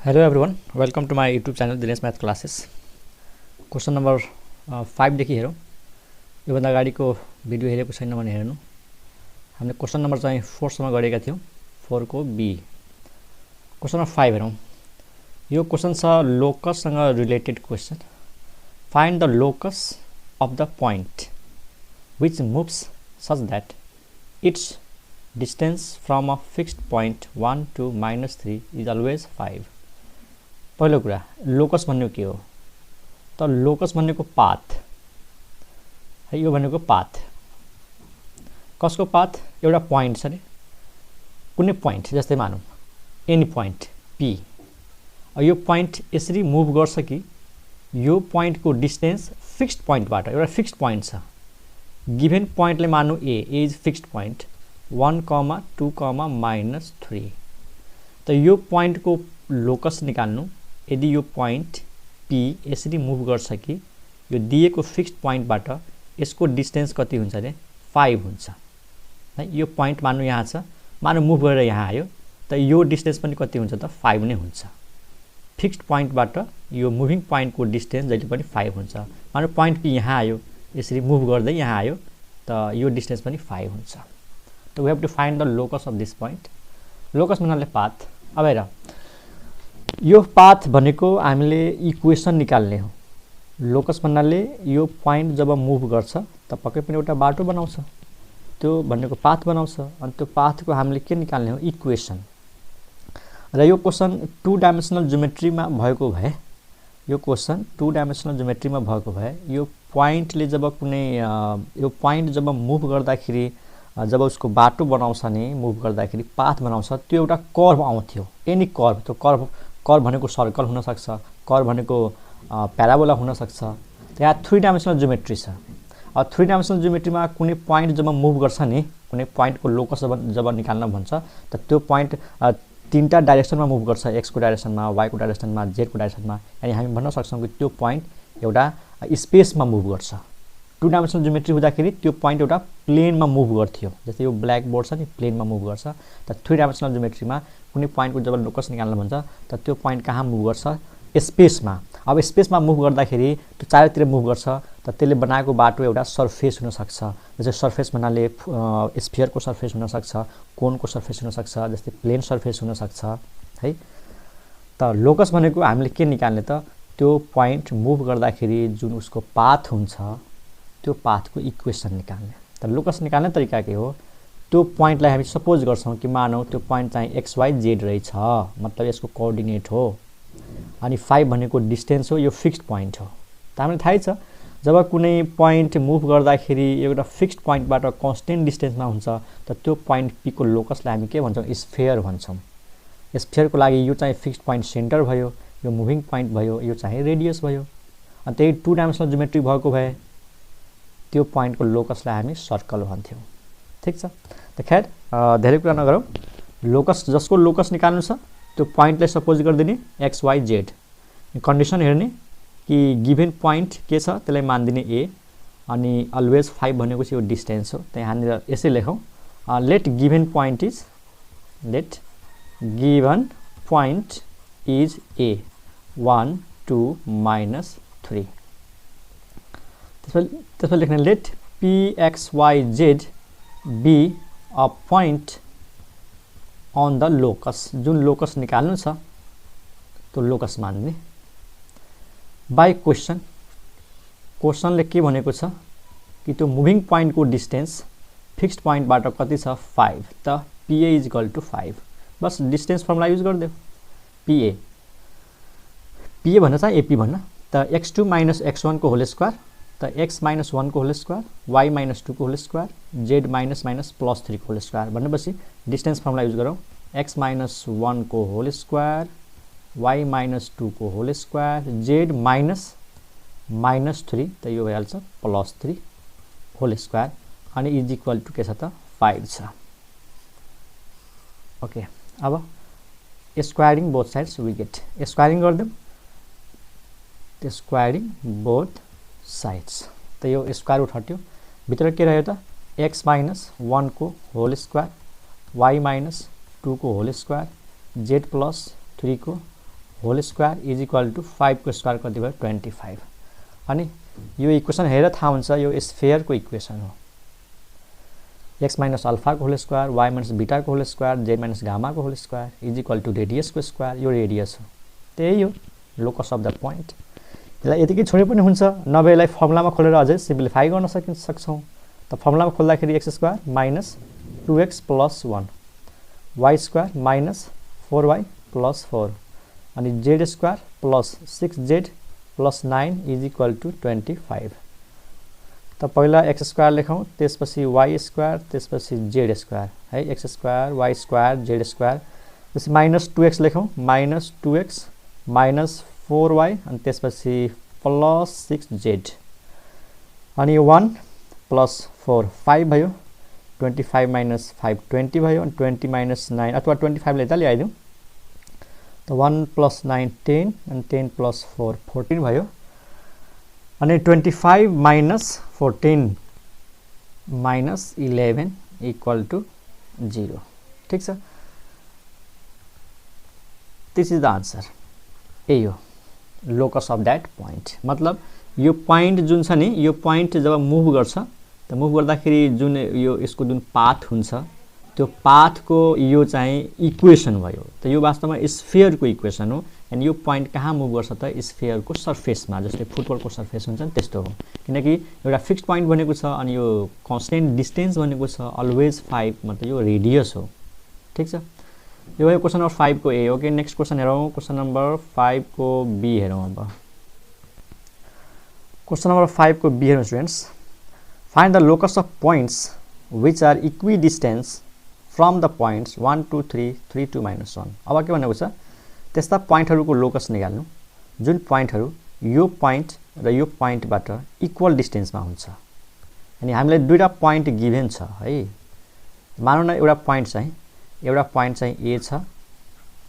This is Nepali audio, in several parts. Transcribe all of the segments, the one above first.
Hello everyone, welcome to my YouTube channel Dinesh Math Classes. Question number 5 देखि हेरौं। यो भन्दा अगाडिको भिडियो हेरेको छैन भने हेर्नु। हामीले क्वेशन नम्बर चाहिँ 4 सम्म गरेका थियौं। 4 को बी। क्वेशन नम्बर 5 हेरौं। यो क्वेशन छ लोकस सँग related question. Find the locus of the point which moves such that its distance from a fixed point 1 to -3 is always 5. पहिलो कुरा लोकस भन्ने के हो त लोकस भन्नेको पाथ है। यो भनेको पाथ कसको पाथ एउटा पॉइंट छ नि कुनै पॉइंट जस्तै मानौं एनी पॉइंट p यो पॉइंट यसरी मुभ गर्छ कि यो पॉइंट को डिस्टेंस फिक्स्ड पॉइंट बाट एउटा फिक्स्ड पॉइंट छ गिभन पॉइंटले मानौं a इज फिक्स्ड पॉइंट 1, 2, -3 त यो पॉइंट को लोकस निकाल्नु। यदि यो पॉइंट p यसरी मुभ गर्छ कि यो दिएको फिक्स्ड पॉइंट बाट यसको डिस्टेंस कति हुन्छ रे 5 हुन्छ है। यो पॉइंट मान्नु यहाँ छ, मान्नु मुभ गरेर यहाँ आयो त यो डिस्टेंस पनि कति हुन्छ त 5 नै हुन्छ। फिक्स्ड पॉइंट बाट यो मुभिङ पॉइंट को डिस्टेंस जहिले पनि 5 हुन्छ। मान्नु पॉइंट p यहाँ आयो यसरी मुभ गर्दै यहाँ आयो त यो डिस्टेंस पनि 5 हुन्छ। त we have to find the locus of this point. Locus भन्नाले पाथ। अब हेर यो पाथ भनेको हामीले इक्वेसन निकाल्ने हो। लोकस भन्नाले यो पॉइंट जब मुभ गर्छ त पक्कै पनि एउटा बाटो बनाउँछ, त्यो भनेको पाथ बनाउँछ। अनि त्यो पाथको हामीले के निकाल्ने हो इक्वेसन। र यो क्वेशन 2 डाइमेन्सनल ज्योमेट्रीमा भएको भए यो क्वेशन 2 डाइमेन्सनल ज्योमेट्रीमा भएको भए यो पॉइंटले जब कुनै यो पॉइंट जब मुभ गर्दाखेरि जब उसको बाटो बनाउँछ नि मुभ गर्दाखेरि पाथ बनाउँछ त्यो एउटा कर्व आउँथ्यो। एनी कर्व, त्यो कर्व भनेको सर्कल हुन सक्छ, कर्व भनेको प्याराबोला हुन सक्छ। यहाँ 3 डाइमेन्सनल ज्योमेट्री छ। अब 3 डाइमेन्सनल ज्योमेट्रीमा कुनै पॉइंट जब मुभ गर्छ नि कुनै पॉइंट को लोकस जब निकाल्न भन्छ त त्यो पॉइंट तीनटा डाइरेक्सनमा मुभ गर्छ, x को डाइरेक्सनमा, y को डाइरेक्सनमा, z को डाइरेक्सनमा। अनि हामी भन्न सक्छौं कि त्यो पॉइंट एउटा स्पेसमा मुभ गर्छ। 2 डाइमेन्सनल ज्योमेट्री हुँदाखेरि त्यो पॉइंट एउटा प्लेनमा मुभ गर्थ्यो। जस्तै यो ब्ल्याक बोर्ड छ नि प्लेनमा मुभ गर्छ। त 3 डाइमेन्सनल ज्योमेट्रीमा कुनै पॉइंट को जब लोकस निकाल्न भन्छ त त्यो पॉइंट कहाँ मुभ गर्छ स्पेसमा। अब स्पेसमा मुभ गर्दाखेरि त्यो चारैतिर मुभ गर्छ त त्यसले बनाएको बाटो एउटा सरफेस हुन सक्छ। जस्तै सरफेस भन्नाले स्फियरको सरफेस हुन सक्छ, कोनको सरफेस हुन सक्छ, जस्तै प्लेन सरफेस हुन सक्छ है। त लोकस भनेको हामीले के निकाल्ने त त्यो पॉइंट मुभ गर्दाखेरि जुन उसको पाथ हुन्छ त्यो पाथको इक्वेसन निकाल्ने। त लोकस निकाल्ने तरिका के हो त्यो पॉइंटलाई हामी सपोज गर्छौं कि मानौ त्यो पॉइंट चाहिँ xyz रहेछ, मतलब यसको कोअर्डिनेट हो। अनि 5 भनेको डिस्टेंस हो, यो फिक्स्ड पॉइंट हो। त हामीलाई थाहै छ जब कुनै पॉइंट मुभ गर्दाखेरि एउटा फिक्स्ड पॉइंटबाट कन्स्टेन्ट डिस्टेंसमा हुन्छ त त्यो पॉइंट p को लोकसलाई हामी के भन्छौं स्फियर भन्छौं। स्फियरको लागि यो चाहिँ फिक्स्ड पॉइंट सेन्टर भयो, यो मुभिङ पॉइंट भयो, यो चाहिँ रेडियस भयो। अनि त्यही 2 डाइमेन्सनल ज्योमेट्री भएको भए त्यो पॉइंट को लोकसलाई हामी सर्कल भन्थ्यौं। ठीक छ। त खैर धेरै कुरा नगरौं। लोकस जसको लोकस निकाल्नु छ त्यो पॉइंटलाई सपोज गर्दिने x y z। कन्डिसन हेर्ने कि गिभन पॉइंट के छ त्यसलाई मान्दिने a अनि अलवेज 5 भनेको चाहिँ यो डिस्टेंस हो। त यहाँनिर यसै लेखौं let given point is a 1, 2, -3। त्यसपछि लेख्ने let p x y z be a point on the locus। जुन लोकस निकाल्नु छ त्यो लोकस मान्ने। बाइ क्वेशनले के भनेको छ कि त्यो मुभिङ पॉइंट को डिस्टेंस फिक्स्ड पॉइंट बाट कति छ 5 त pa = 5। बस डिस्टेंस फर्मुला युज गर्दियौ pa भन्न चाहिँ ap भन्न। त x2 - x1 को होल स्क्वायर त x - 1 को होल स्क्वायर, y - 2 को होल स्क्वायर, z -+3 को होल स्क्वायर भनेपछि डिस्टेंस फर्मुला युज गरौं x - 1 को होल स्क्वायर, y - 2 को होल स्क्वायर, z -3 त यो भइहाल्छ +3 होल स्क्वायर अनि इज इक्वल टु के छ त 5 छ। ओके। अब squaring both sides we get squaring गर्दियौ त स्क्वायरिङ बोथ साइड्स त यो स्क्वायर रूट हट्यो। भित्र के रह्यो त x - 1 को होल स्क्वायर, y - 2 को होल स्क्वायर, z + 3 को whole square is equal to 5 को स्क्वायर कति भयो 25। अनि यो इक्वेसन हेरेर थाहा हुन्छ यो स्फियरको इक्वेसन हो। x माइनस अल्फा को whole square y minus beta को whole square z minus gamma को whole square is equal to radius को स्क्वायर। यो रेडियस हो, त्यही हो लोकस अफ द पोइन्ट। यसलाई यतिकै छोडे पनि हुन्छ, नभए यसलाई फर्मुलामा खोलेर अझै सिम्प्लिफाई गर्न सक्छौँ। त फर्मुलामा खोल्दाखेरि X square minus 2x plus 1 Y square minus 4y plus 4 अनि Z square plus 6z plus 9 is equal to 25। त पहिला एक्स स्क्वायर लेखौँ, त्यसपछि वाई स्क्वायर, त्यसपछि जेड स्क्वायर है, X square Y square Z square, त्यसपछि माइनस 2x लेखौँ, माइनस 2x माइनस 4y अनि त्यसपछि प्लस 6z अनि 1 प्लस 4 5 भयो, 25 माइनस 5 20 भयो अनि 20 माइनस 9 अथवा 25 ले यता ल्याइदिउँ त 1 प्लस 9 10 अनि 10 प्लस 4 14 भयो अनि 25 माइनस 14 माइनस 11 इक्वल टु 0। ठीक छ, दिस इज द आन्सर। यही हो लोकस अफ दैट पोइन्ट। मतलब यो पोइन्ट जुन छ नि, यो पोइन्ट जब मुभ गर्छ त मुभ गर्दाखेरि जुन यो यसको जुन पाथ हुन्छ त्यो पाथको यो चाहिँ इक्वेसन भयो। त यो वास्तवमा स्फियरको इक्वेसन हो एन्ड यो पोइन्ट कहाँ मुभ गर्छ त स्फियरको सर्फेसमा, जस्तै फुटबलको सर्फेस हुन्छ नि त्यस्तो हो। किनकि एउटा फिक्स्ड पोइन्ट बनेको छ अनि यो कन्स्टेन्ट डिस्टेन्स बनेको छ अलवेज 5, मतलब यो रेडियस हो। ठीक छ, यो भयो क्वेसन नम्बर 5 को ए। ओके, नेक्स्ट क्वेसन हेरौँ, क्वेसन नम्बर 5 को बी हेरौँ। अब क्वेसन नम्बर 5 को बी हेरौँ students. Find the locus of points which are equidistance from the points 1 2 3 3 2 -1। अब के भनेको छ, त्यस्ता पोइन्टहरूको लोकस निकाल्नु जुन पोइन्टहरू यो पोइन्ट र यो पोइन्टबाट इक्वल डिस्टेन्समा हुन्छ। अनि हामीलाई दुईटा पोइन्ट गिभेन छ है। मानौँ न एउटा पोइन्ट चाहिँ ए छ,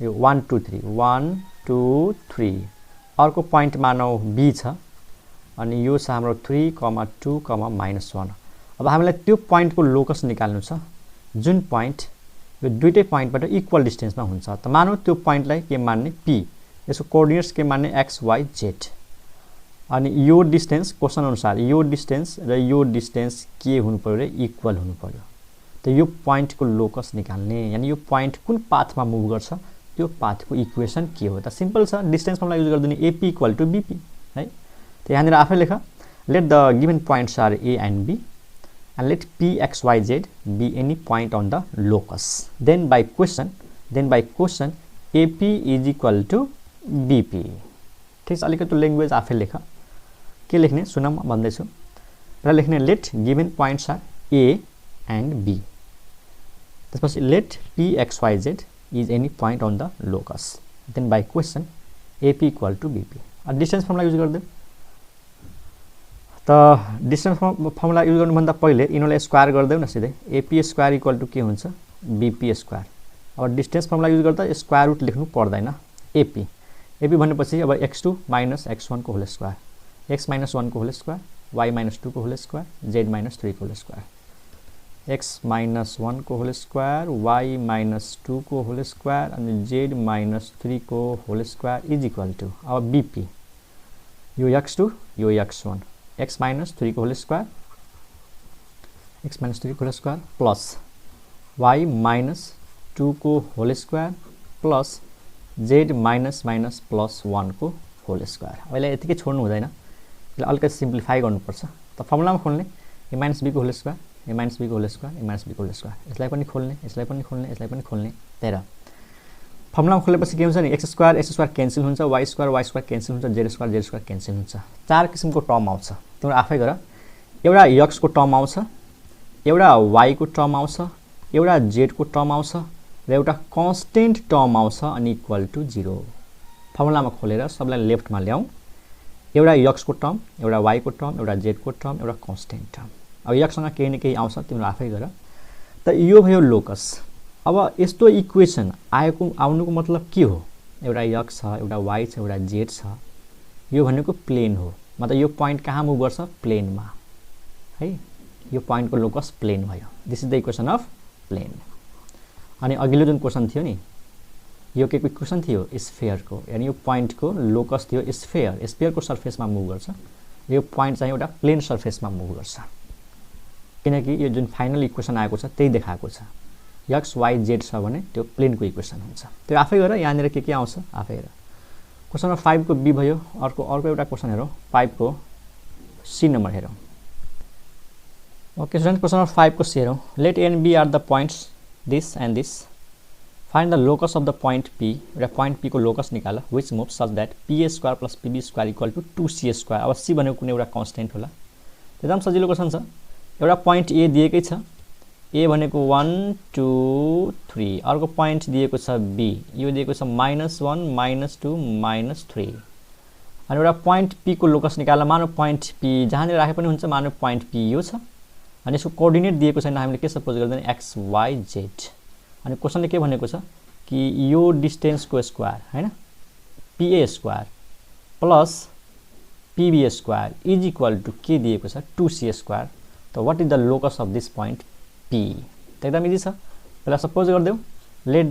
यो 1 2 3 1 2 3। अर्को पोइन्ट मानौँ बी छ अनि यो छ हाम्रो 3 2 -1। अब हामीलाई त्यो पोइन्टको लोकस निकाल्नु छ जुन पोइन्ट यो दुईटै पोइन्टबाट इक्वल डिस्टेन्समा हुन्छ। त मानौँ त्यो पोइन्टलाई के मान्ने पी, यसको कोअर्डिनेट्स के मान्ने एक्स वाई जेड। अनि यो डिस्टेन्स क्वेसन अनुसार यो डिस्टेन्स र यो डिस्टेन्स के हुनु पर्यो रे, इक्वल हुनु पर्यो। त यो पोइन्टको लोकस निकाल्ने, यानी यो पोइन्ट कुन पाथमा मुभ गर्छ त्यो पाथको इक्वेसन के हो त सिम्पल छ, डिस्टेन्स फर्मुला युज गरिदिने एपी इक्वल टु बीपी है। त यहाँनिर आफै लेख, let the given points are A and B and let p x y z be any point on the locus, then by question ap is equal to bp। ठीक छ, अलिकति ल्याङ्ग्वेज आफै लेख, के लेख्ने सुन म भन्दैछु। पहिला लेख्ने let given points are A and B, त्यसपछि let p x y z is any point on the locus, then by question ap equal to bp। अब डिस्टेन्स फर्मुला युज गर्दै त डिस्टेन्स फर्मुला युज गर्नुभन्दा पहिले यिनीहरूलाई स्क्वायर गरिदेऊ न सिधै। एपी स्क्वायर इक्वल टु के हुन्छ बीपी स्क्वायर। अब डिस्टेन्स फर्मुला युज गर्दा स्क्वायर रुट लेख्नु पर्दैन। एपी भनेपछि अब x2 माइनस x1 को होल स्क्वायर, x माइनस 1 को होल स्क्वायर, y माइनस 2 को होल स्क्वायर, z माइनस 3 को होल स्क्वायर, x माइनस 1 को होल स्क्वायर, y माइनस 2 को होल स्क्वायर अनि z माइनस 3 को whole square is equal to अब बीपी यो x2 यो x1, x माइनस 3 को होल स्क्वायर, x माइनस 3 को whole square plus y minus 2 को whole square plus z minus minus plus 1 को होल स्क्वायर। अब यसलाई यतिकै छोड्नु हुँदैन, यसलाई अलिकति सिम्प्लिफाई गर्नुपर्छ। त फर्मुलामा खोल्ने ए माइनस बी को whole square, a minus b को whole square, a minus b को होल स्क्वायर, यसलाई पनि खोल्ने, यसलाई पनि खोल्ने, यसलाई पनि खोल्ने। त्यही फर्मुलामा खोलेपछि के हुन्छ नि एक्स स्क्वायर क्यान्सल हुन्छ, वाई स्क्वायर क्यान्सल हुन्छ, जेड स्क्वायर क्यान्सल हुन्छ। 4 किसिमको टर्म आउँछ, तिम्रो आफै गर। एउटा एक्स को टर्म आउँछ, एउटा वाई को टर्म आउँछ, एउटा जेड को टर्म आउँछ र एउटा कन्स्टेन्ट टर्म आउँछ अनि इक्वल टु 0। फर्मुलामा खोलेर सबलाई लेफ्टमा ल्याऊ। एउटा एक्स को टर्म, एउटा वाई को टर्म, एउटा जेड को टर्म, एउटा कन्स्टेन्ट टर्म। अब एक्ससँग केही न केही आउँछ, तिम्रो आफै गर। त यो भयो लोकस। अब यस्तो इक्वेसन आउनुको मतलब के हो, एउटा एक्स छ, एउटा वाई छ, एउटा जेड छ, यो भनेको प्लेन हो। मतलब यो पोइन्ट कहाँ मुभ गर्छ प्लेनमा है, यो पोइन्टको लोकस प्लेन भयो। This is the equation of plane. अनि अघिल्लो जुन क्वेसन थियो नि यो के इक्वेसन थियो स्फियरको, यानी यो पोइन्टको लोकस थियो स्फियर, स्फियरको सर्फेसमा मुभ गर्छ, यो पोइन्ट चाहिँ एउटा प्लेन सर्फेसमा मुभ गर्छ, किनकि यो जुन फाइनल इक्वेसन आएको छ त्यही देखाएको छ। एक्स वाई जेड छ भने त्यो प्लेनको इक्वेसन हुन्छ। त्यो आफै गरेर यहाँनिर के आउँछ आफै हेर। क्वेसन नम्बर 5 को बी भयो। अर्को एउटा क्वेसन हेरौँ 5 को सी नम्बर हेरौँ। ओके स्टुडेन्ट, क्वेसन नम्बर 5 को सी हेरौँ। Let and B are the points this and this, find the locus of the point P. एउटा पोइन्ट पी को लोकस निकाल which move such that P square plus PB square equal to 2c square. अब सी भनेको कुनै एउटा कन्स्टेन्ट होला, एकदम सजिलो क्वेसन छ। एउटा पोइन्ट ए दिएकै छ, ए भनेको 1 2 3, अर्को पोइन्ट दिएको छ बी, यो दिएको छ -1 -2 -3, अनि एउटा पोइन्ट पी को लोकस निकाल्न मानव पोइन्ट पी जहाँनिर राखे पनि हुन्छ, मानव पोइन्ट पी यो छ, अनि यसको कोअर्डिनेट दिएको छैन, हामीले के सपोज गर्दैन एक्स वाई जेड। अनि क्वेसनले के भनेको छ कि यो डिस्टेन्सको स्क्वायर हैन PA square plus PB square is equal to के दिएको छ 2c स्क्वायर। त what is the locus of this point P? त एकदम इजी छ। पहिला सपोज गर्देऊ let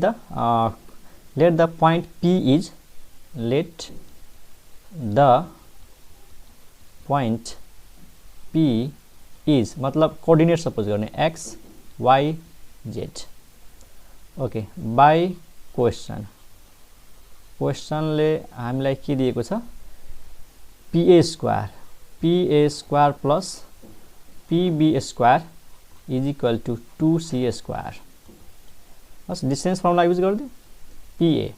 the point P is, let the point P is मतलब कोअर्डिनेट सपोज गर्ने x y z. Okay, by क्वेसनले हामीलाई के दिएको छ PA square plus PB square is equal to 2c square. Bus distance formula use गरिदिउँ पीए,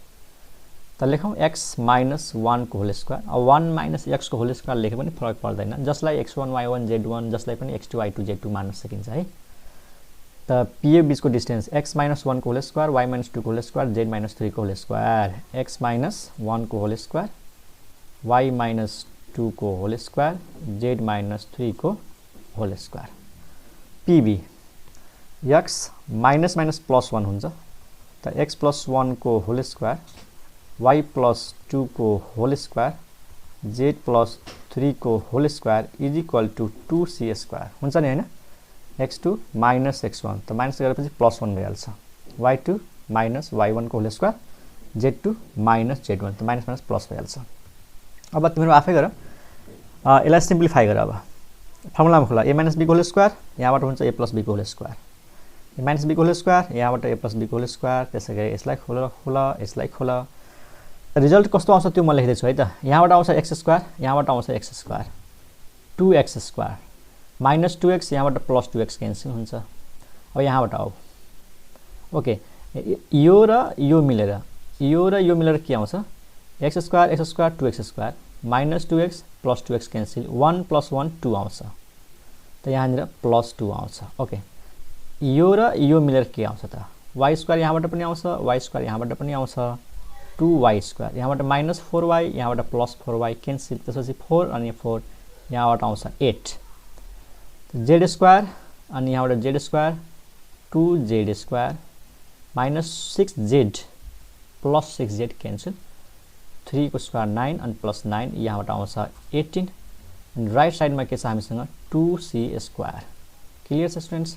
त लेखौँ एक्स माइनस 1 को होल स्क्वायर। अब 1 माइनस एक्स को होल स्क्वायर लेखे पनि फरक पर्दैन, जसलाई x1 y1 z1 जसलाई पनि x2 y2 z2 मान्न सकिन्छ है। त पीए बीचको डिस्टेन्स x माइनस 1 को होल स्क्वायर, y माइनस 2 को होल स्क्वायर, z माइनस 3 को होल स्क्वायर, x माइनस 1 को होल स्क्वायर, y माइनस 2 को होल स्क्वायर, z माइनस 3 को whole square. PB x minus minus plus 1 हुन्छ, त x प्लस 1 को होल स्क्वायर, y प्लस 2 को होल स्क्वायर, z प्लस 3 को whole square is equal to 2c square हुन्छ नि हैन। x2 माइनस x1, त माइनस गरेपछि प्लस 1 भइहाल्छ, y2 माइनस y1 को whole square, z2 minus z1, त माइनस माइनस प्लस भइहाल्छ। अब तिमीहरू आफै गर, यसलाई सिम्प्लिफाई गर। अब फर्मुलामा खोला a माइनस b को होल स्क्वायर, यहाँबाट हुन्छ a प्लस b को whole square, a minus b को होल स्क्वायर, यहाँबाट a प्लस b को होल स्क्वायर, त्यसैगरी यसलाई खोला यसलाई खोला। रिजल्ट कस्तो आउँछ त्यो म लेख्दैछु है त। यहाँबाट आउँछ एक्स स्क्वायर, यहाँबाट आउँछ x square, 2x square minus 2x, यहाँबाट प्लस 2x क्यान्सल हुन्छ। अब यहाँबाट आऊ। ओके, यो र यो मिलेर के आउँछ x square 2x square minus 2x plus 2x cancel, 1 plus 1 2 आउँछ, त यहाँनिर प्लस 2 आउँछ। ओके, यो र यो मिलेर के आउँछ त y स्क्वायर यहाँबाट पनि आउँछ, y स्क्वायर यहाँबाट पनि आउँछ, 2y स्क्वायर, यहाँबाट माइनस 4y, यहाँबाट प्लस 4y क्यान्सल, त्यसपछि 4 अनि 4 यहाँबाट आउँछ 8, z स्क्वायर अनि यहाँबाट z square 2z square minus 6z plus 6z cancel, 3 को स्क्वायर 9 अनि प्लस 9 यहाँबाट आउँछ 18, अनि राइट साइडमा के छ हामीसँग 2c स्क्वायर। क्लियर छ स्टुडेन्ट्स?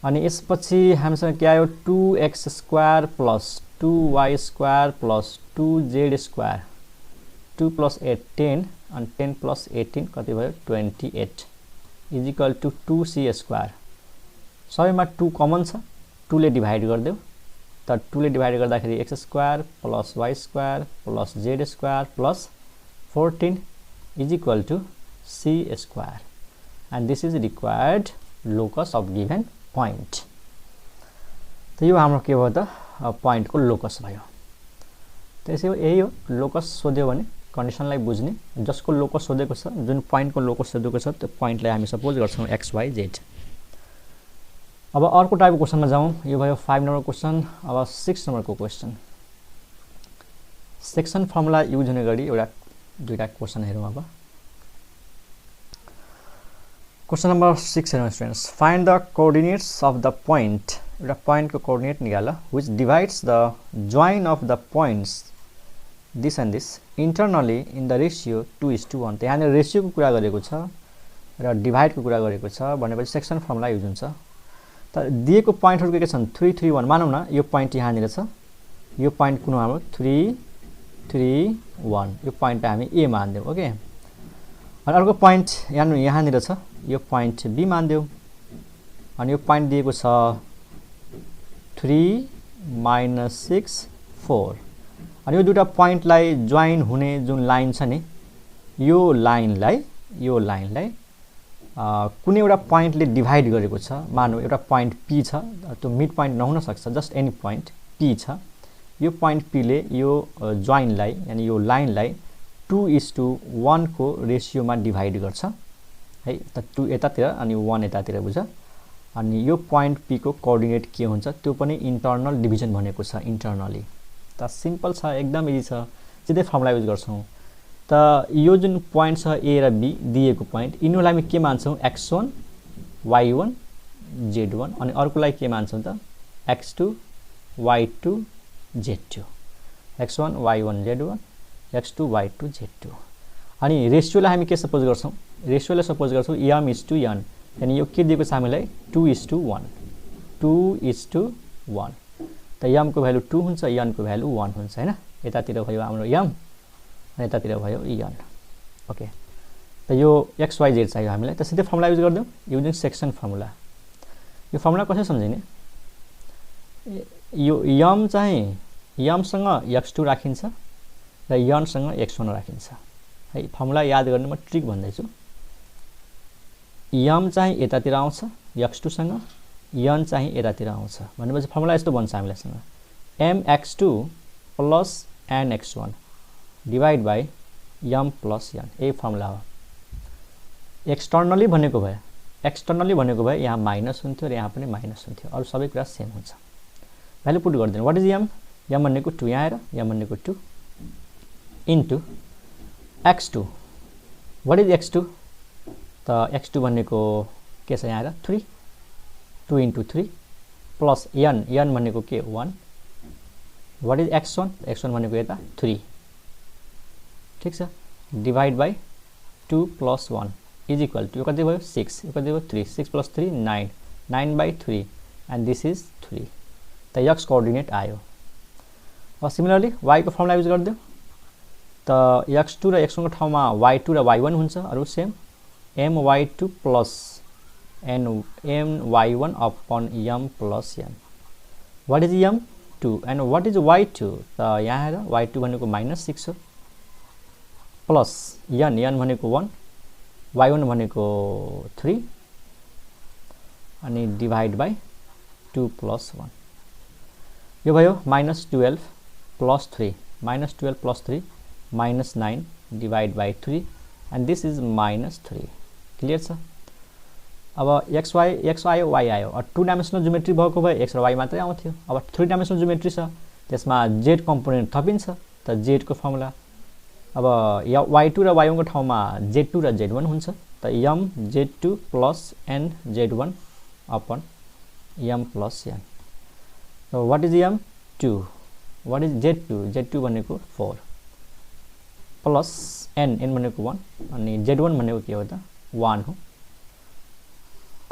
अनि यसपछि हामीसँग के आयो 2x square plus 2y square plus 2z square, 2 plus 8 10 अनि 10 प्लस 18 कति भयो 28 is equal to 2c square. सबैमा 2 कमन छ, 2 ले डिभाइड गरिदेऊ, त 2 ले डिभाइड गर्दाखेरि x square plus y square plus z square plus 14 is equal to c square, and this is required locus of given point. त यो हाम्रो के भयो त पोइन्ट को लोकस भयो। त्यसै यही हो, लोकस सोध्यो भने कन्डिसनलाई बुझ्ने, जसको लोकस सोधेको छ, जुन पोइन्ट को लोकस सोधेको छ त्यो पोइन्टलाई हामी सपोज गर्छौँ एक्स वाई जेड। अब अर्को टाइपको क्वेसनमा जाउँ। यो भयो 5 नम्बर क्वेसन। अब 6 नम्बरको क्वेसन, सेक्सन फर्मुला युज हुने गरी दुईटा क्वेसन हेरौँ। अब क्वेसन नम्बर 6 हेरौँ students. Find the coordinates of the point, एउटा पोइन्टको कोअर्डिनेट निकाल which divides the join of the points this and this internally in the ratio 2:1। त यहाँनिर रेसियोको कुरा गरेको छ र डिभाइडको कुरा गरेको छ भनेपछि सेक्सन फर्मुला युज हुन्छ। त दिएको पोइन्टहरू के छन् 3 3 1, मानौँ न यो पोइन्ट यहाँनिर छ, यो पोइन्ट कुन हो हाम्रो 3 3 1 यो पोइन्टलाई हामी ए मान्दियौ ओके अनि अर्को पोइन्ट यहाँनिर छ यो पोइन्ट बी मान्दियौ अनि यो पोइन्ट दिएको छ 3 -6 4 अनि यो दुईटा पोइन्टलाई जोइन हुने जुन लाइन छ नि यो लाइनलाई कुनै एउटा पोइन्टले डिभाइड गरेको छ मानौ एउटा पोइन्ट पी छ त्यो मिड पोइन्ट नहुन सक्छ जस्ट एनी पोइन्ट पी छ यो पोइन्ट पी ले यो जोइनलाई यानी यो लाइनलाई 2:1 को रेशियोमा डिभाइड गर्छ है त 2 यतातिर अनि 1 यतातिर बुझ अनि यो पोइन्ट पी को कोअर्डिनेट के हुन्छ त्यो पनि इन्टर्नल डिभिजन भनेको छ इन्टर्नली त सिम्पल छ एकदम इजी छ सिधै फर्मुला युज गर्छौं त यो जुन पोइन्ट छ ए र बी दिएको पोइन्ट यिनीलाई हामी के मान्छौं x1 y1 z1 अनि अर्कोलाई के मान्छौं त x2 y2 z2 x1 y1 z1 x2 y2 z2 अनि रेशियोलाई हामी के सपोज गर्छौं रेशियोलाई सपोज गर्छौं m:n यानी यो के दिएको छ हामीलाई 2:1 2:1 त m को भ्यालु 2 हुन्छ n को भ्यालु 1 हुन्छ हैन यतातिर भयो हाम्रो m अनि यतातिर भयो n ओके त यो x y z चाहियो हामीलाई त सिधै फर्मुला युज गर्दियौ युजिङ सेक्सन फर्मुला यो फर्मुला कसरी सम्झिने यो m चाहिँ m सँग x2 राखिन्छ र n सँग x1 राखिन्छ है फर्मुला याद गर्ने म ट्रिक भन्दै छु m चाहिँ यतातिर आउँछ x2 सँग n चाहिँ यतातिर आउँछ भनेपछि फर्मुला यस्तो बन्छ हामीलाई mx2 plus nx1 divide by m plus n ए फर्मुला हो एक्सटर्नली भनेको भए यहाँ माइनस हुन्थ्यो र यहाँ पनि माइनस हुन्थ्यो अरु सबै कुरा सेम हुन्छ भ्यालु पुट गर्दिनु व्हाट इज m भनेको 2 यहाँ आएर m भनेको 2 into x2 what is x2 त x2 भनेको के छ यहाँ आएर 3 2 इन्टु 3 प्लस n भनेको के 1 व्हाट इज x1 भनेको यता 3 ठीक छ divide by 2 plus 1 is equal to यो कति भयो 6 यो कति भयो 3 6 plus 3 9 9/3 and this is 3 त x कोअर्डिनेट आयो अब सिमिलरली y को फर्मुला युज गर्दियौ त x2 र x1 को ठाउँमा y2 र y1 हुन्छ अरु same my2 plus my1 upon m plus n what is m 2 and what is y2 त यहाँ हेर y2 भनेको -6 हो प्लस n भनेको 1 y1 भनेको 3 अनि डिवाइड बाइ 2 plus 1 यो भयो -12 plus 3 -12 plus 3 -9 divide by 3 and this is -3 clear छ अब x आयो y आयो अब 2 डाइमेन्सनल ज्योमेट्री भएको भए x र y मात्रै आउँथ्यो अब 3 डाइमेन्सनल ज्योमेट्री छ त्यसमा z कम्पोनेन्ट थपिन्छ त z को फर्मुला अब y2 र y1 को ठाउँमा z2 र z1 हुन्छ त m z2 plus n z1 upon m plus n so what is m 2 what is z2 भनेको 4 प्लस n भनेको 1 अनि z1 भनेको के हो त 1 हो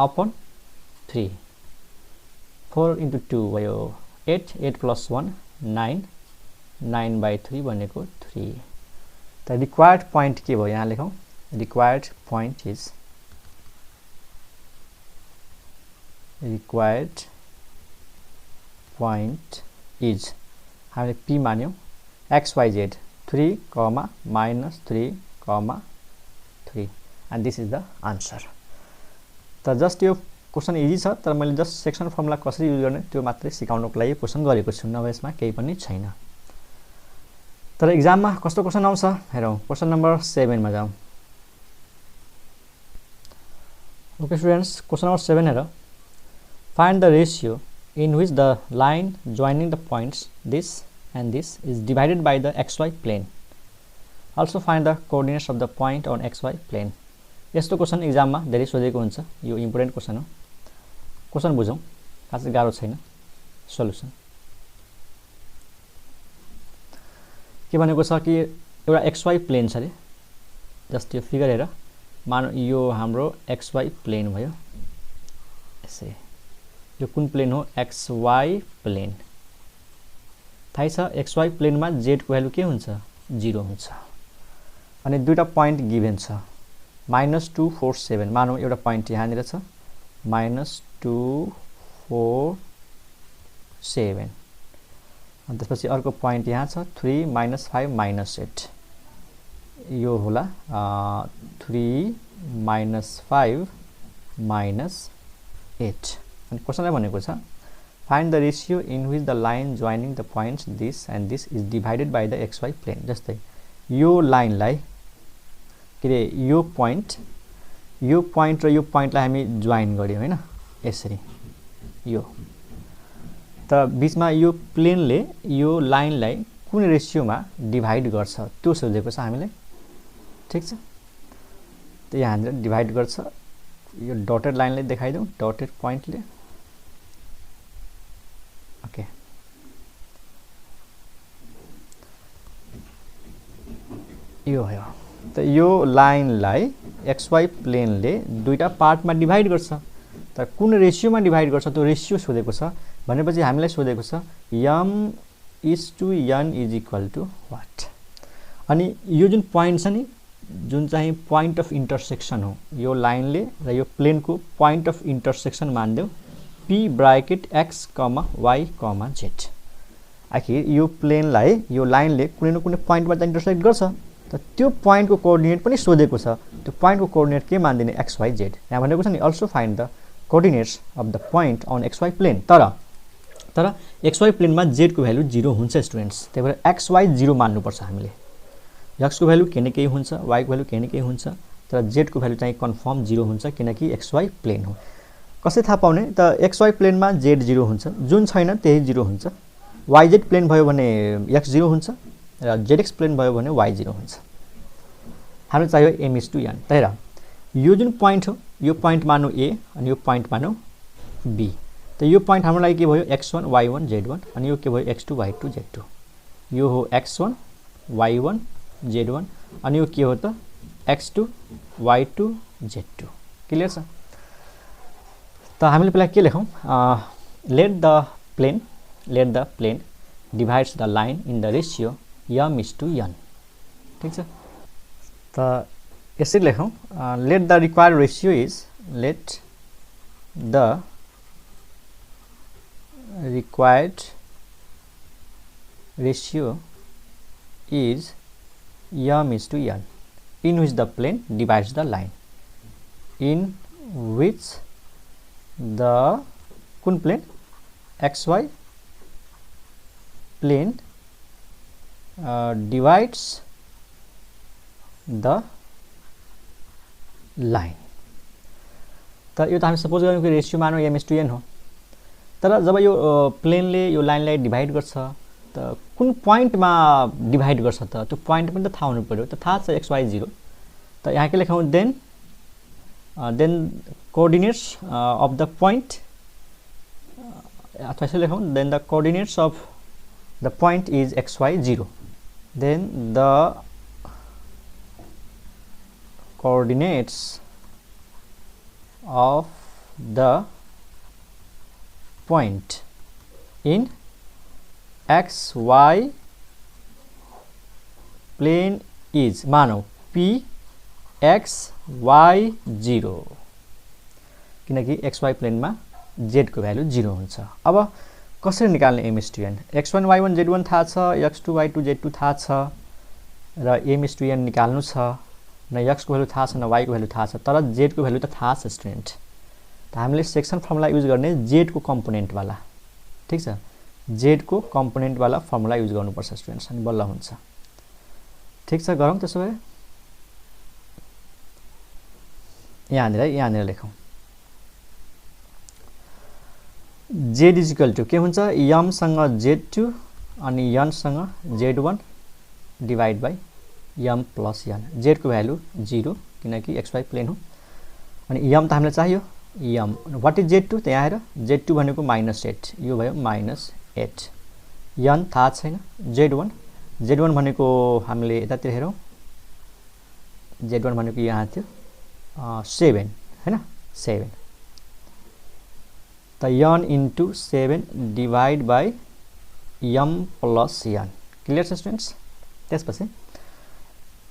upon 3 4 into 2 भयो 8 plus 1 9 9/3 भनेको 3 the required point के भयो यहाँ लेखौं required point is हामीले p मान्यौ xyz 3, -3, 3 and this is the answer त जस्ट यो क्वेशन इजी छ तर मैले जस्ट सेक्सन फर्मुला कसरी युज गर्ने त्यो मात्रै सिकाउनको लागि क्वेशन गरेको छु नभए यसमा केही पनि छैन तर एक्जाममा कस्तो क्वेशन आउँछ हेरौं क्वेशन नम्बर 7 मा जाऊ ओके स्टुडेन्ट्स क्वेशन नम्बर 7 हेर find the ratio in which the line joining the points this and this is divided by the xy plane also find the coordinates of the point on xy plane यस्तो क्वेशन एक्जाममा धेरै सोधेको हुन्छ यो इम्पोर्टेन्ट क्वेशन हो क्वेशन बुझौं खासै गाह्रो छैन सल्युसन के भनेको छ कि एउटा xy प्लेन छ रे जस्ट यो फिगर हेर मान यो हाम्रो xy प्लेन भयो यसै यो कुन प्लेन हो xy प्लेन थाहै छ xy प्लेनमा z को भ्यालु के हुन्छ 0 हुन्छ अनि दुईटा पोइन्ट गिभन छ -247 मानौ एउटा पोइन्ट यहाँनिर छ -247 अनि त्यसपछि अर्को पोइन्ट यहाँ छ 3 -5 -8 यो होला 3 -5 -8 अनि क्वेशनले भनेको छ find the ratio in which the line joining the points this and this is divided by the xy plane जस्तै यो लाइनलाई के रे यो पोइन्ट र यो पोइन्टलाई हामी जोइन गर्यौं हैन यसरी यो त बीचमा यो प्लेनले यो लाइनलाई कुन रेशियोमा डिभाइड गर्छ त्यो सोधेको छ हामीले ठीक छ त यहाँ डिभाइड गर्छ यो डटेड लाइनले देखाइदिउँ डटेड पोइन्टले ओके यो हो त यो लाइनलाई xy प्लेनले दुईटा पार्टमा डिभाइड गर्छ त कुन रेशियोमा डिभाइड गर्छ त्यो रेशियो सोधेको छ भनेपछि हामीलाई सोधेको छ m:n = what अनि यो जुन पोइन्ट छ नि जुन चाहिँ पोइन्ट अफ इन्टरसेक्सन हो यो लाइनले र यो प्लेनको पोइन्ट अफ इन्टरसेक्सन मान्देऊ p bracket x, y, z आखिर यो प्लेनलाई यो लाइनले कुनै न कुनै पोइन्टमा त इन्टरसेक्ट गर्छ त त्यो पोइन्टको कोअर्डिनेट पनि सोधेको छ त्यो पोइन्टको कोअर्डिनेट के मान्दिने x y z यहाँ भनेको छ नि also find the coordinates of the point on xy plane तर xy प्लेनमा z को भ्यालु 0 हुन्छ स्टुडेन्ट्स त्यही भएर xy 0 मान्नु पर्छ हामीले x को भ्यालु केही न केही हुन्छ y को भ्यालु केही न केही हुन्छ तर z को भ्यालु चाहिँ कन्फर्म 0 हुन्छ किनकि xy प्लेन हो कसै थाहा पाउने त xy प्लेनमा z 0 हुन्छ जुन छैन त्यही 0 हुन्छ yz प्लेन भयो भने x 0 हुन्छ र zx प्लेन भयो भने y 0 हुन्छ हामीलाई चाहियो m:n त्यही यो जुन पोइन्ट हो यो पोइन्ट मानौ a अनि यो पोइन्ट मानौ b त यो पोइन्ट हाम्रो लागि के भयो x1 y1 z1 अनि यो के भयो x2 y2 z2 यो हो x1 y1 z1 अनि यो के हो त x2 y2 z2 क्लियर छ त हामीले पहिला के लेखौं let the plane divides the line in the ratio m:n ठीक छ त यसरी लेखौं let the required ratio is m:n in which the plane divides the line in which the kun plane xy plane divides the line त यो त हामी सपोज गर्यौं कि रेशियो मानौ m:n हो तर जब यो प्लेनले यो लाइनलाई डिभाइड गर्छ त कुन पोइन्टमा डिभाइड गर्छ त त्यो पोइन्ट पनि त थाहा हुनु पर्यो त थाहा छ xy 0 त यहाँ के लेखौं then coordinates of the point अथवा यसो लेखौं then the coordinates of the point is xy 0 then the coordinates of the point in xy plane is मानौ p x y 0 किनकि xy प्लेनमा z को भ्यालु 0 हुन्छ अब कसरी निकाल्ने m:n x1 y1 z1 थाहा छ x2 y2 z2 थाहा छ र m:n निकाल्नु छ न x को भ्यालु थाहा छ न y को भ्यालु थाहा छ तर z को भ्यालु त थाहा छ स्टुडेन्ट त हामीले सेक्सन फर्मुला युज गर्ने z को कम्पोनेन्ट वाला ठीक छ z को कम्पोनेन्ट वाला फर्मुला युज गर्नुपर्छ स्टुडेन्ट्स अनि बल्ल हुन्छ ठीक छ गरौँ त्यसो भए यहाँनिर लेखौं z = के हुन्छ m सँग z2 अनि n सँग z1 divide by m + n z को भ्यालु 0 किनकि xy प्लेन हो अनि m त हामीलाई चाहियो m व्हाट इज z2 त यहाँ हेर z2 भनेको -8 यो भयो -8 n थाहा छैन z1 भनेको हामीले यतातिर हेरौं z1 भनेको यहाँ थियो 7 हैन 7 त n * 7 divide by m plus n। Clear छ स्टुडेन्ट्स? त्यसपछि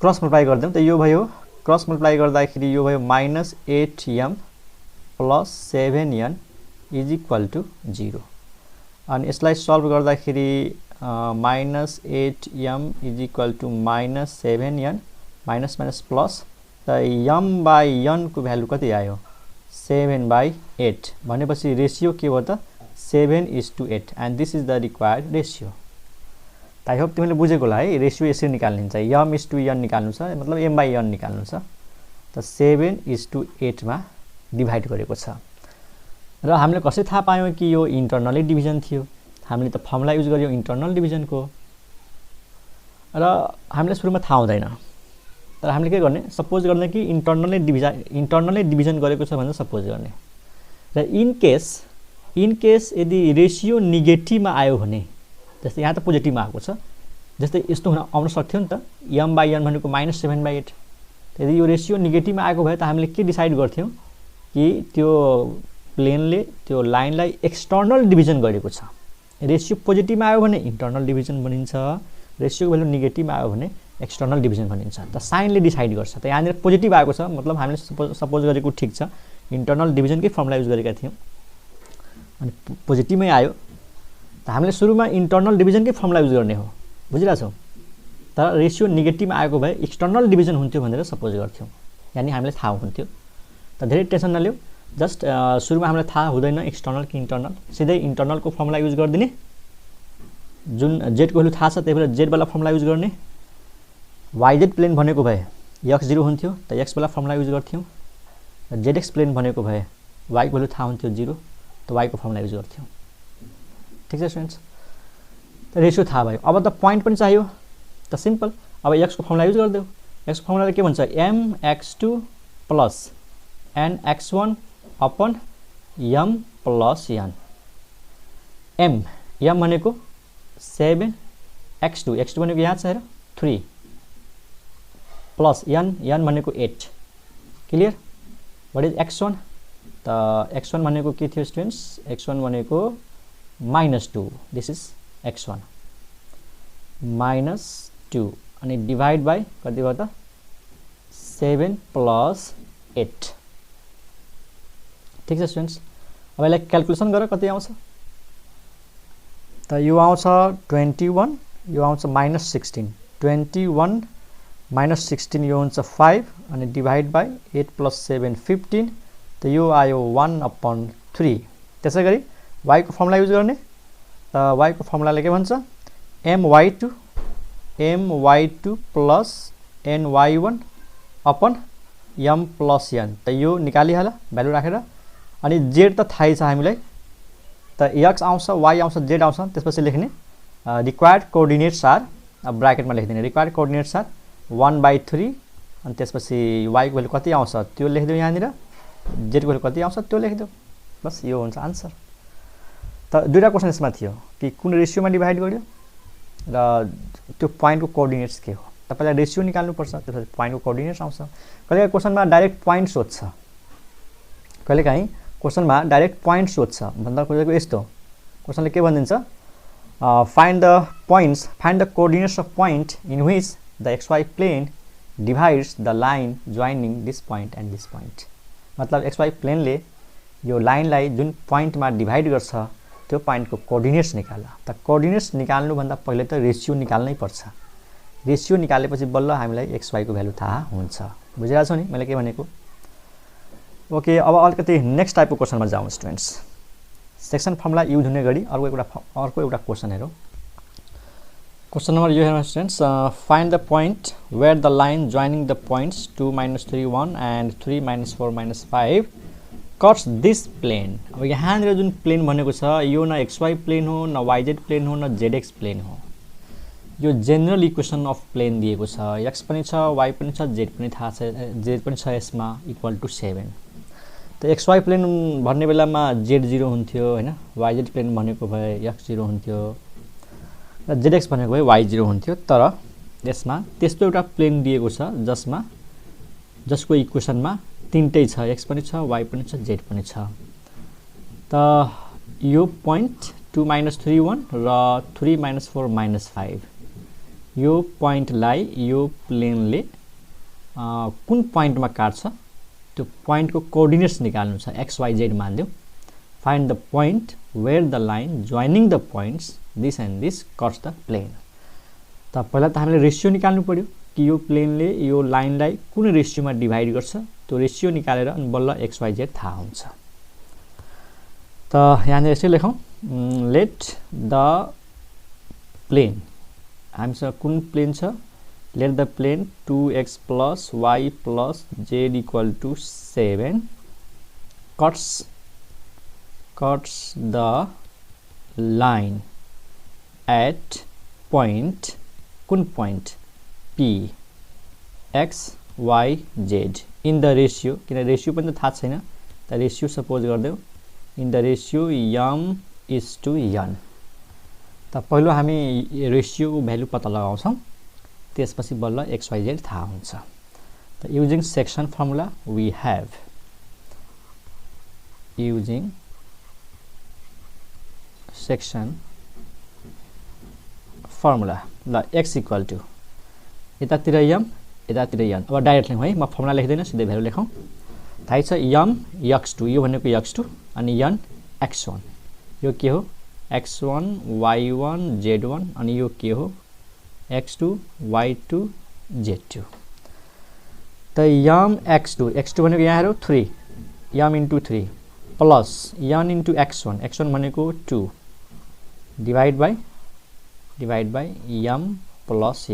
क्रस मल्टिप्लाई गर्दियौँ त यो भयो, क्रस मल्टिप्लाई गर्दाखेरि यो भयो -8m plus 7n is equal to 0। अनि यसलाई सल्भ गर्दाखेरि -8m is equal to -7n minus minus plus, त m बाई n को भ्यालु कति आयो? 7/8। भनेपछि रेसियो के भयो त? 7:8 and this is the required ratio. त आई होप तिमीले बुझेको होला है, रेसियो यसरी निकाल्निन्छ, m/n निकाल्नु छ, मतलब m/n निकाल्नु छ। त 7:8 मा डिभाइड गरेको छ। र हामीले कसरी थाहा पायौँ कि यो इन्टर्नली डिभिजन थियो? हामीले त फर्मुला युज गर्यौँ इन्टर्नल डिभिजनको, र हामीले सुरुमा थाहा हुँदैन। तर हामीले के गर्ने? सपोज गर्ने कि इन्टर्नली डिभिजन गरेको छ भनेर सपोज गर्ने। र इन केस यदि रेसियो नेगेटिभमा आयो भने, जस्तै यहाँ त पोजिटिभमा आएको छ, जस्तै यस्तो आउन सक्थ्यो नि त, m/n भनेको -7/8। यदि यो रेसियो नेगेटिभमा आएको भए त हामीले के डिसाइड गर्थ्यौँ कि त्यो प्लेनले त्यो लाइनलाई एक्सटर्नल डिभिजन गरेको छ। रेसियो पोजिटिभमा आयो भने इन्टर्नल डिभिजन भनिन्छ, रेसियोको भ्यालु नेगेटिभमा आयो भने एक्सटर्नल डिभिजन भनिन्छ। त साइनले डिसाइड गर्छ। त यहाँनिर पोजिटिभ आएको छ, मतलब हामीले सपोज गरेको ठिक छ, इन्टर्नल डिभिजनकै फर्मुला युज गरेका थियौँ, अनि पोजिटिभमै आयो। त हामीले सुरुमा इन्टर्नल डिभिजनकै फर्मुला युज गर्ने हो, बुझिरहेछौ? तर रेसियो नेगेटिभमा आएको भए एक्सटर्नल डिभिजन हुन्थ्यो भनेर सपोज गर्थ्यौँ, यानि हामीलाई थाहा हुन्थ्यो। त धेरै टेन्सन नलिऊ, जस्ट सुरुमा हामीलाई थाहा हुँदैन एक्सटर्नल कि इन्टर्नल, सिधै इन्टर्नलको फर्मुला युज गरिदिने। जुन जेडको भ्यालु थाहा छ त्यही भएर जेडवाला फर्मुला युज गर्ने। वाइजेड प्लेन भनेको भए x0 हुन्थ्यो, त x वाला फर्मुला युज गर्थ्यौँ। जेडएक्स प्लेन भनेको भए y को भ्यालु थाहा हुन्थ्यो 0, त y को फर्मुला युज गर्थ्यौँ। ठिक छ स्टुडेन्ट्स? त रेसियो थाहा भयो। अब त पोइन्ट पनि चाहियो, त सिम्पल, अब x को फर्मुला युज गरिदेऊ। x को फर्मुलाले के भन्छ? mx2 plus nx1 upon m plus n। m भनेको 7, x2 भनेको यहाँ छ हेर 3, प्लस n भनेको 8। क्लियर? What is x1? त x1 भनेको के थियो स्टुडेन्ट्स? x1 भनेको -2, दिस इज x1 -2, अनि डिभाइड बाई कति भयो त? 7 प्लस 8। ठिक छ स्टुडेन्ट्स? अब यसलाई क्यालकुलेसन गर कति आउँछ? त यो आउँछ 21, यो आउँछ -16। 21 -16 यो हुन्छ 5, अनि डिभाइड बाई 8 प्लस 7 15, त यो आयो 1/3। त्यसै गरी y को फर्मुला युज गर्ने। त y को फर्मुलाले के भन्छ? my2 plus ny1 upon m plus n। त यो निकालिहाल भ्यालु राखेर। अनि जेड त थाहै छ हामीलाई, त x आउँछ, y आउँछ, जेड आउँछ। त्यसपछि लेख्ने रिक्वायर्ड कोअर्डिनेट्स आर, अब ब्राकेटमा लेखिदिने रिक्वायर्ड कोअर्डिनेट्स आर 1/3, अनि त्यसपछि y को भ्यालु कति आउँछ त्यो लेखिदेऊ यहाँनिर, जेड को भ्यालु कति आउँछ त्यो लेखिदेऊ, बस यो हुन्छ आन्सर। त दुईवटा क्वेसन यसमा थियो कि कुन रेसियोमा डिभाइड गर्यो र त्यो पोइन्टको कोअर्डिनेट्स के हो। तपाईँलाई रेसियो निकाल्नुपर्छ, त्यसपछि पोइन्टको कोअर्डिनेट्स आउँछ। कहिलेकाहीँ क्वेसनमा डाइरेक्ट पोइन्ट सोध्छ, कहिलेकाहीँ क्वेसनमा डाइरेक्ट पोइन्ट सोध्छ। भन्दा खोजेको यस्तो, क्वेसनले के भनिदिन्छ? Find the coordinates of point in which the xy plane divides the line joining this point and this point. मतलब xy प्लेनले यो लाइनलाई जुन पोइन्टमा डिभाइड गर्छ त्यो पोइन्टको कोअर्डिनेट्स निकाल। त कोअर्डिनेट्स निकाल्नुभन्दा पहिले त रेसियो निकाल्नै पर्छ। रेसियो निकालेपछि बल्ल हामीलाई xy को भ्यालु थाहा हुन्छ। बुझिरहेको छौ नि मैले के भनेको? ओके, अब अलिकति नेक्स्ट टाइपको क्वेसनमा जाउँ स्टुडेन्ट्स। सेक्सन फर्मुला युज हुने गरी अर्को एउटा क्वेसन हेरौँ। क्वेसन नम्बर यो हेर्नु students, find the point where the line joining the points 2 -3 1 and 3 -4 -5 cuts this plane. अब यहाँनिर जुन प्लेन भनेको छ यो न xy प्लेन हो, न yz प्लेन हो, न zx प्लेन हो। यो जेनरल इक्वेसन अफ प्लेन दिएको छ, x पनि छ, y पनि छ, z पनि थाहा छ, z पनि छ यसमा इक्वल टु 7। त xy प्लेन भन्ने बेलामा z0 हुन्थ्यो हैन, yz प्लेन भनेको भए x0 हुन्थ्यो, र zx भनेको भए y0 हुन्थ्यो। तर यसमा त्यस्तो एउटा प्लेन दिएको छ जसको इक्वेसनमा तीनटै छ, x पनि छ, y पनि छ, z पनि छ। त यो पोइन्ट 2 minus 3 1 र 3 minus 4 minus 5 यो पोइन्टलाई यो प्लेनले कुन पोइन्टमा काट्छ त्यो पोइन्टको कोअर्डिनेट्स निकाल्नु छ x y z मान्दियौ find the point where the line joining the points this and this cuts the plane त पहिला त हामीले रेशियो निकाल्नु पर्यो कि यो प्लेनले यो लाइनलाई कुन रेशियोमा डिभाइड गर्छ त्यो रेशियो निकालेर अनि बल्ल x y z थाहा हुन्छ त यहाँ यसै लेखौं लेट द प्लेन हामीसँग कुन प्लेन छ let the plane 2x plus y plus z equal to 7 cuts the line at point kun point p x y z in the ratio kina ratio pani tha chaina ta ratio suppose gardeu in the ratio m is to n ta पहिलो हामी ratio को भ्यालु पत्ता लगाउँछौं त्यसपछि बल्ल x y z थाहा हुन्छ त using section formula we have using section formula ल x इक्वल टु यतातिर m यतातिर n अब डाइरेक्ट लेखौं है म फर्मुला लेख्दैन सिधै भ्यालु लेखौं थाहै छ m x2 यो भनेको x2 अनि n x1 यो के हो x1 y1 z1 अनि यो के हो x2 y2 z2 त m x2 भनेको यहाँ हेरौ 3 m into 3 plus n into x1 भनेको 2 divide by m plus n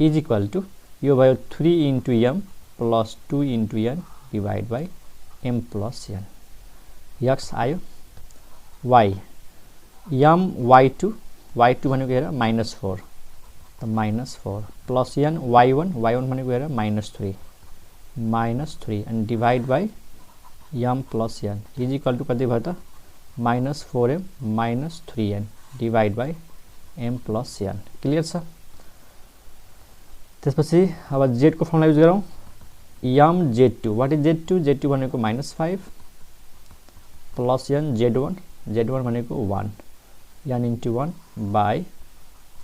is equal to यो भयो 3 into m plus 2 into n divide by m plus n x आयो y m y2 भनेको हेर -4 त -4 प्लस n y1 भनेको हेर -3 अनि divide by m plus n is equal to कति भयो त -4m -3n divide by m plus n clear छ त्यसपछि अब z को फर्मुला युज गरौँ m z2 what is z2 भनेको -5 प्लस n z1 भनेको 1 n into 1 by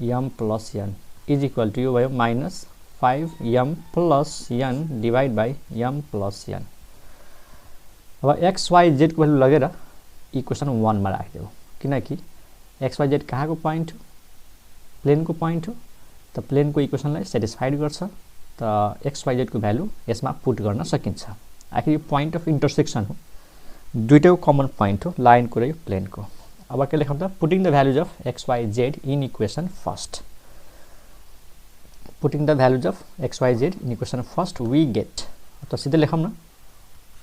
m plus n is equal to यो भयो -5m plus n divide by m plus n अब x y z को भ्यालु लगेर इक्वेसन 1 मा राख्दियौ किनकि x y z कहाँको पोइन्ट हो प्लेनको पोइन्ट हो त प्लेनको इक्वेसनलाई सेटिस्फाइड गर्छ त x y z को भ्यालु यसमा पुट गर्न सकिन्छ आखिर यो पोइन्ट अफ इन्टरसेक्सन हो दुईटैको कमन पोइन्ट हो लाइनको र यो प्लेनको अब के लेखौं त putting the values of x y z in equation first putting the values of x y z in equation first we get तो सीधे लेखौं न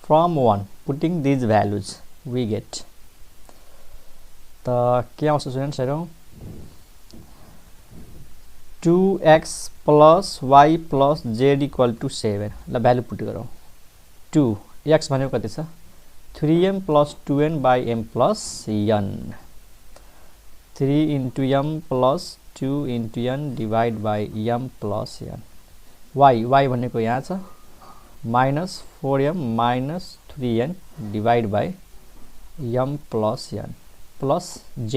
from 1 putting these values we get त के आउँछ स्टुडेन्ट्स हेरौं 2x plus y plus z equal to 7 ल भ्यालु पुट गरौं 2 x भनेको कति छ 3m plus 2n by m plus n 3 into m plus 2 into n divide by m plus n y भनेको यहाँ छ -4m -3n divide by m plus n plus z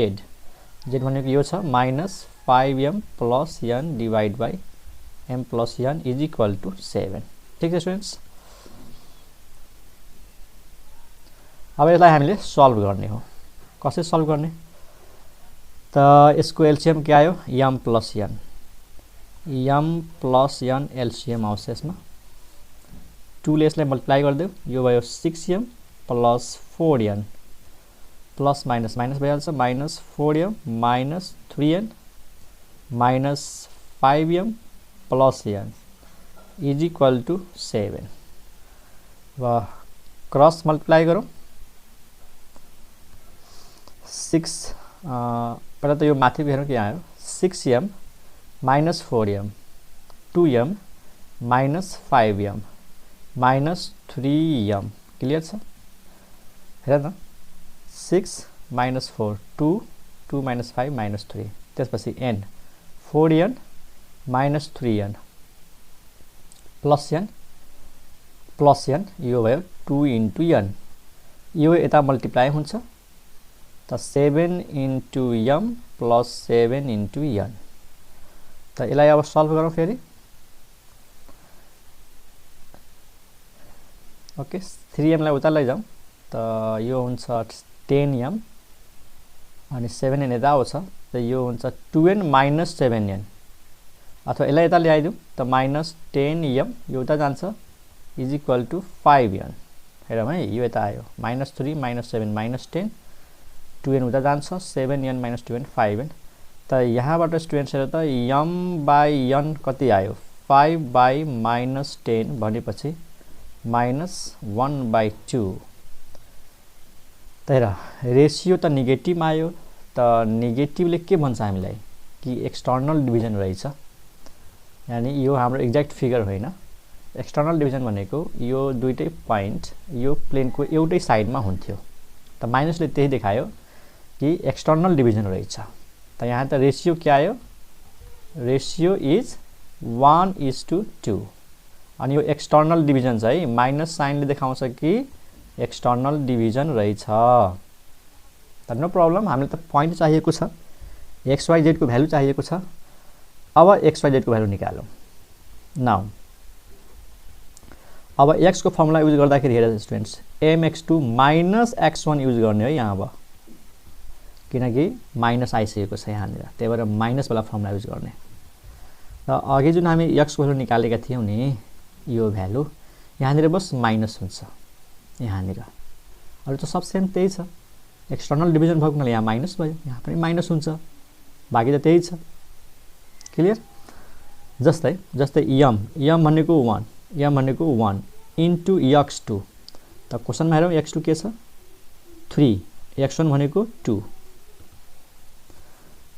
भनेको यो छ -5m plus n divide by m plus n is equal to 7 ठीक छ स्टुडेन्ट्स अब यसलाई हामीले सल्भ गर्ने हो कसरी सल्भ गर्ने त यसको एलसीएम के आयो m plus n एलसीएम आउँछ यसमा 2 ले यसलाई मल्टिप्लाई गर्दियौ यो भयो 6m plus 4n plus minus minus भइहाल्छ -4m -3n -5m plus n is equal to 7 वा क्रस मल्टिप्लाई गरौँ 6 पहिला त यो माथि हेरौँ के आयो 6m -4m 2m -5m -3m clear छ हेर न 6 -4 2 -5 -3 त्यसपछि n 4n -3n plus n यो भयो 2 into n यो यता मल्टिप्लाई हुन्छ त त 7 into m plus 7 into n। त यसलाई अब सल्भ गरौँ फेरि। ओके 3m लाई उता लैजाउँ त यो हुन्छ 10m अनि 7n यता आउँछ त यो हुन्छ 2n माइनस 7n, अथवा यसलाई यता ल्याइदिउँ त माइनस 10m यो उता जान्छ इज इक्वल टु 5n। हेरौँ है, यो यता आयो -3 -7 -10, 2n उता जान्छ 7n - 2n 5n। त यहाँबाट स्टुडेन्ट्स हेर त m बाई n कति आयो 5 बाई -10 भनेपछि -1/2। त हेर रेसियो त नेगेटिभ आयो, त नेगेटिभले के भन्छ हामीलाई कि एक्सटर्नल डिभिजन रहेछ, यानी यो हाम्रो एक्ज्याक्ट फिगर होइन। एक्सटर्नल डिभिजन भनेको यो दुईटै पोइन्ट यो प्लेनको एउटै साइडमा हुन्थ्यो, त माइनसले त्यही देखायो कि एक्सटर्नल डिभिजन रहेछ। त यहाँ त रेसियो के आयो, रेसियो इज 1:2। अनि यो एक्सटर्नल डिभिजन चाहिँ माइनस साइनले देखाउँछ कि एक्सटर्नल डिभिजन रहेछ। त नो प्रब्लम, हामीलाई त पोइन्ट चाहिएको छ, XYZ को भ्यालु चाहिएको छ। अब XYZ को भ्यालु निकालौँ। नाउ अब x को फर्मुला युज गर्दाखेरि हेर students mx2 minus x1 use गर्ने हो यहाँ, अब किनकि माइनस आइसकेको छ यहाँनिर, त्यही भएर माइनस वाला फर्मुला युज गर्ने। र अघि जुन हामी x को भ्यालु निकालेका थियौँ नि, यो भ्यालु यहाँनिर बस माइनस हुन्छ, यहाँनिर अरु त सब सेम त्यही छ। एक्सटर्नल डिभिजन भएको हुनाले यहाँ माइनस भयो, यहाँ पनि माइनस हुन्छ, बाँकी त त्यही छ। क्लियर? जस्तै m भनेको 1, m भनेको 1 इन्टु x2। त क्वेसनमा हेरौँ x2 के छ 3, x1 भनेको 2,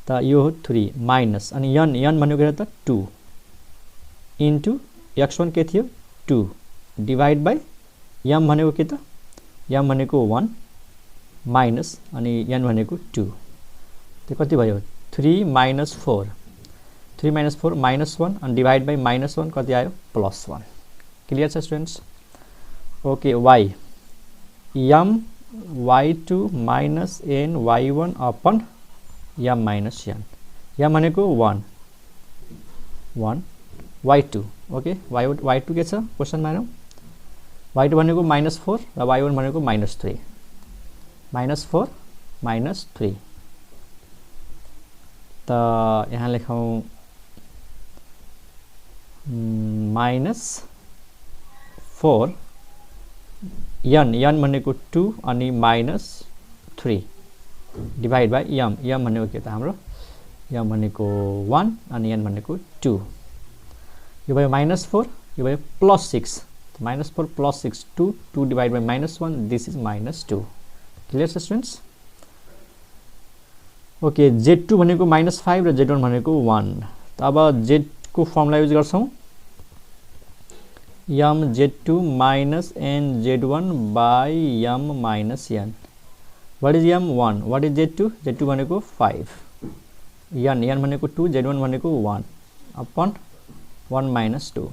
त यो हो 3 माइनस अनि n भनेको हेर त 2 इन्टु x1 के थियो 2 डिभाइड बाई m भनेको के त m भनेको 1 माइनस अनि n भनेको 2। त्यो कति भयो 3 - 4, 3 - 4 -1 अनि डिभाइड बाई -1 कति आयो +1। क्लियर छ students? Okay y m y2 minus n y1 upon m minus n, m भनेको 1 y2। ओके y2 के छ क्वेसनमा हेरौँ, y2 भनेको -4 र y1 भनेको -3, -4 -3। त यहाँ लेखौँ -4 n भनेको 2 अनि -3 डिभाइड बाई m भनेको के त हाम्रो m भनेको 1 अनि n भनेको 2। यो भयो -4, यो भयो +6, -4 + 6 2 divide by -1 this is -2। Clear छ स्टुडेन्ट्स? ओके z2 भनेको -5 र z1 भनेको 1। त अब z को फर्मुला युज गर्छौं, m z2 minus n z1 by m minus n। What is m 1, what is z2, z2 भनेको 5, n भनेको 2, z1 भनेको 1 upon 1 - 2,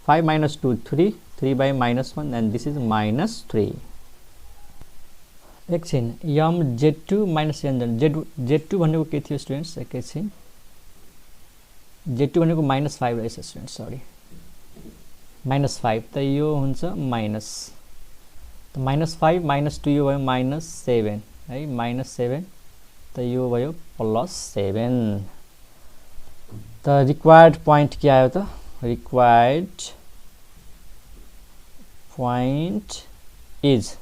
5 - 2 3, 3 by -1 and this is -3। एकछिन m z2 minus n z2 भनेको के थियो स्टुडेन्ट्स, एकैछिन z2 भनेको -5 रहेछ स्टुडेन्ट्स, सरी -5, त यो हुन्छ माइनस, त -5 - 2 यो भयो -7 है, -7 त यो भयो +7। त रिक्वायर्ड पोइन्ट के आयो त, रिक्वायर्ड पोइन्ट इज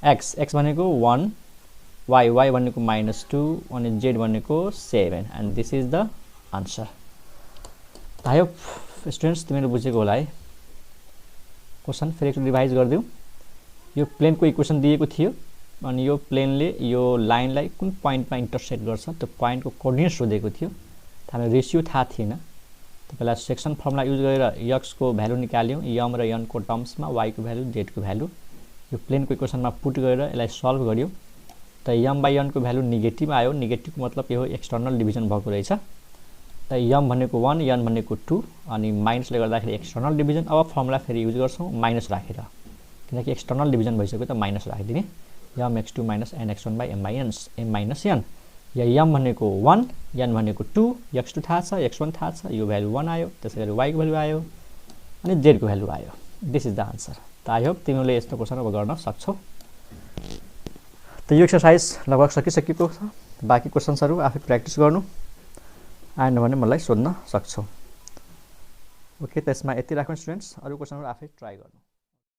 x भनेको 1, y भनेको -2 अनि z भनेको 7 and this is the answer. I hope students तिमीले बुझेको होला है। क्वेसन फेरि एकचोटि रिभाइज गरिदिउँ। यो प्लेनको इक्वेसन दिएको थियो अनि यो प्लेनले यो लाइनलाई कुन पोइन्टमा इन्टरसेक्ट गर्छ त्यो पोइन्टको कोअर्डिनेट सोधेको थियो। हामीलाई रेसियो थाहा थिएन, तपाईलाई सेक्सन फर्मुला युज गरेर x को भ्यालु निकाल्यौँ, m र n को टर्म्समा, y को भ्यालु, z को भ्यालु यो प्लेनको इक्वेसनमा पुट गरेर यसलाई सल्भ गर्यौँ। त m/n को भ्यालु नेगेटिभ आयो, नेगेटिभको मतलब यो एक्सटर्नल डिभिजन भएको रहेछ। त m भनेको 1, n भनेको 2 अनि माइनसले गर्दाखेरि एक्सटर्नल डिभिजन। अब फर्मुला फेरि युज गर्छौँ माइनस राखेर, किनकि एक्सटर्नल डिभिजन भइसक्यो त माइनस राखिदिने। M x two minus n x one by m minus n या यम भनेको 1 एन भनेको 2 एक्स टू थाहा छ एक्स वान थाहा छ यो भ्यालु 1 आयो त्यसै गरी वाईको भ्यालु आयो अनि जेडको भ्यालु आयो दिस इज द आन्सर त आई होप तिमीले यस्तो क्वेसन अब गर्न सक्छौ त यो एक्सरसाइज लगभग सकिसकेको छ बाँकी क्वेसन्सहरू आफै प्र्याक्टिस गर्नु आएन भने मलाई सोध्न सक्छौ ओके त्यसमा यति राखौँ स्टुडेन्ट्स अरू क्वेसनहरू आफै ट्राई गर्नु